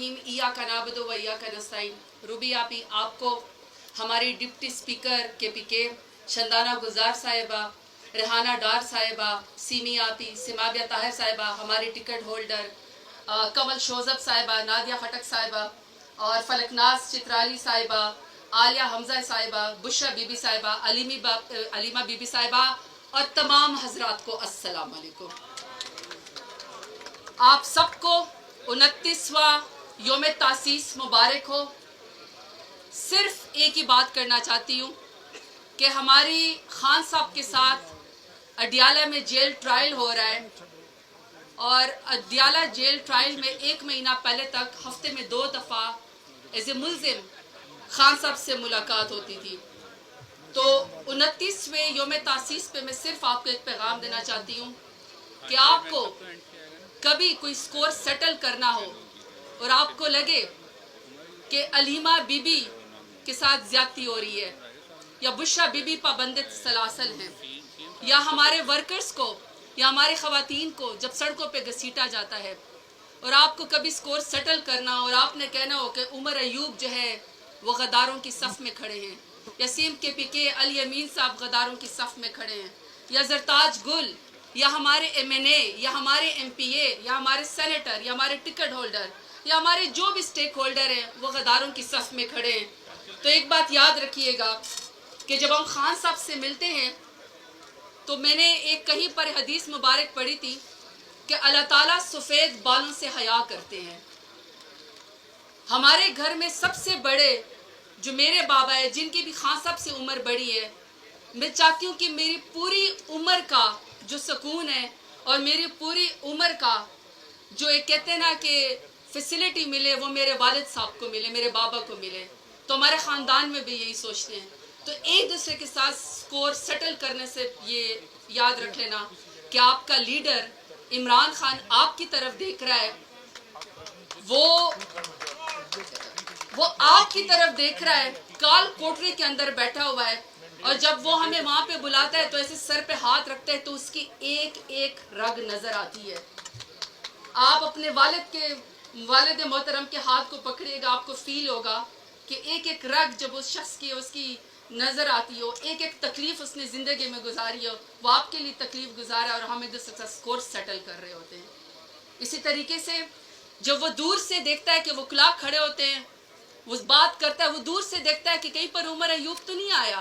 रहीम इय्याका नअबुदु व इय्याका नस्तईन। रूबी आपी आपको, हमारी डिप्टी स्पीकर KPK शंदाना गुजार साहिबा, रेहाना डार साहिबा, सीमी आपी, सिमाबिया ताहिर साहिबा, हमारी टिकट होल्डर कमल शोजब साहिबा, नादिया खटक साहिबा और फलकनाज चित्राली साहिबा, आलिया हमजा साहिबा, बुशरा बीबी साहिबा, अलीमा बीबी साहिबा और तमाम हजरात को अस्सलाम वालेकुम। आप सबको 29वां योम तासीस मुबारक हो। सिर्फ एक ही बात करना चाहती हूँ कि हमारी खान साहब के साथ अडियाला में जेल ट्रायल हो रहा है और अडियाला जेल ट्रायल में 1 महीना पहले तक हफ्ते में 2 दफ़ा एज ए मुल्जिम खान साहब से मुलाकात होती थी। तो 29वें योम तासीस पे मैं सिर्फ आपको एक पैगाम देना चाहती हूँ कि आपको कभी कोई स्कोर सेटल करना हो और आपको लगे कि अलीमा बीबी के साथ ज्यादती हो रही है या बुशरा बीबी पाबंद सलासल हैं या हमारे वर्कर्स को या हमारे ख़वातीन को जब सड़कों पे घसीटा जाता है और आपको कभी स्कोर सेटल करना हो और आपने कहना हो कि उमर अयूब जो है वो गद्दारों की सफ़ में खड़े हैं या सीम KPK अली अमीन साहब गद्दारों की सफ़ में खड़े हैं या जरताज गुल या हमारे MNA या हमारे MPA या हमारे सेनेटर या हमारे टिकट होल्डर या हमारे जो भी स्टेक होल्डर हैं वो गद्दारों की सफ़ में खड़े हैं। तो एक बात याद रखिएगा कि जब हम खान साहब से मिलते हैं तो मैंने एक कहीं पर हदीस मुबारक पढ़ी थी कि अल्लाह ताला सफ़ेद बालों से हया करते हैं। हमारे घर में सबसे बड़े जो मेरे बाबा है जिनकी भी खान साहब से उम्र बड़ी है, मैं चाहती हूँ कि मेरी पूरी उम्र का जो सुकून है और मेरी पूरी उम्र का जो एक कहते हैं ना कि फैसिलिटी मिले वो मेरे वालिद साहब को मिले, मेरे बाबा को मिले। तो हमारे ख़ानदान में भी यही सोचते हैं। तो एक दूसरे के साथ स्कोर सेटल करने से ये याद रख लेना कि आपका लीडर इमरान खान आपकी तरफ देख रहा है, वो आपकी तरफ देख रहा है, काल कोठरी के अंदर बैठा हुआ है और जब वो हमें वहाँ पे बुलाता है तो ऐसे सर पे हाथ रखता है तो उसकी एक एक रग नज़र आती है। आप अपने वालिद मोहतरम के हाथ को पकड़िएगा, आपको फील होगा कि एक एक रग जब उस शख्स की उसकी नज़र आती हो, एक एक तकलीफ़ उसने ज़िंदगी में गुजारी हो, वो आपके लिए तकलीफ़ गुजारा और हम एक दूसरे के साथ स्कोर सेटल कर रहे होते हैं। इसी तरीके से जब वो दूर से देखता है कि वो क्लार्क खड़े होते हैं, वो बात करता है, वो दूर से देखता है कि कहीं पर उमर अयूब तो नहीं आया,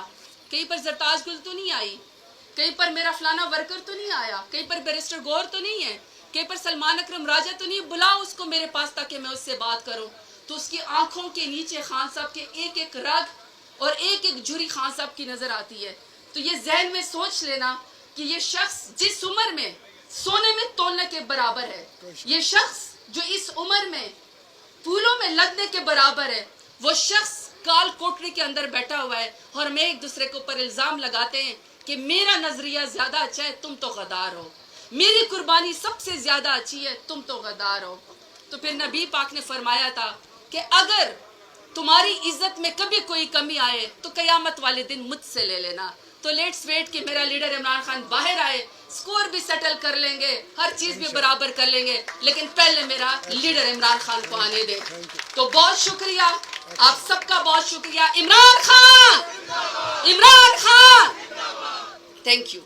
कहीं पर जरताज गुल तो नहीं आई, कहीं पर मेरा फलाना वर्कर तो नहीं आया, कहीं पर बैरिस्टर गौर तो नहीं है, कहीं पर सलमान अकरम राजा तो नहीं, बुलाओ उसको मेरे पास ताकि मैं उससे बात करूं। तो उसकी आंखों के नीचे खान साहब के एक एक रग और एक एक झुरी खान साहब की नजर आती है। तो ये जहन में सोच लेना कि ये शख्स जिस उम्र में सोने में तोलने के बराबर है, ये शख्स जो इस उम्र में फूलों में लगने के बराबर है, वो शख्स काल कोठरी के अंदर बैठा हुआ है और मैं एक दूसरे के ऊपर इल्जाम लगाते हैं कि मेरा नजरिया ज्यादा अच्छा है, तुम तो गद्दार हो, मेरी कुर्बानी सबसे ज्यादा अच्छी है, तुम तो गद्दार हो। तो फिर नबी पाक ने फरमाया था कि अगर तुम्हारी इज्जत में कभी कोई कमी आए तो कयामत वाले दिन मुझसे ले लेना। तो लेट्स वेट कि मेरा लीडर इमरान खान बाहर आए, स्कोर भी सेटल कर लेंगे, हर चीज भी बराबर कर लेंगे, लेकिन पहले मेरा लीडर इमरान खान को आने दे। तो बहुत शुक्रिया, आप सबका बहुत शुक्रिया। Imran Khan, thank you.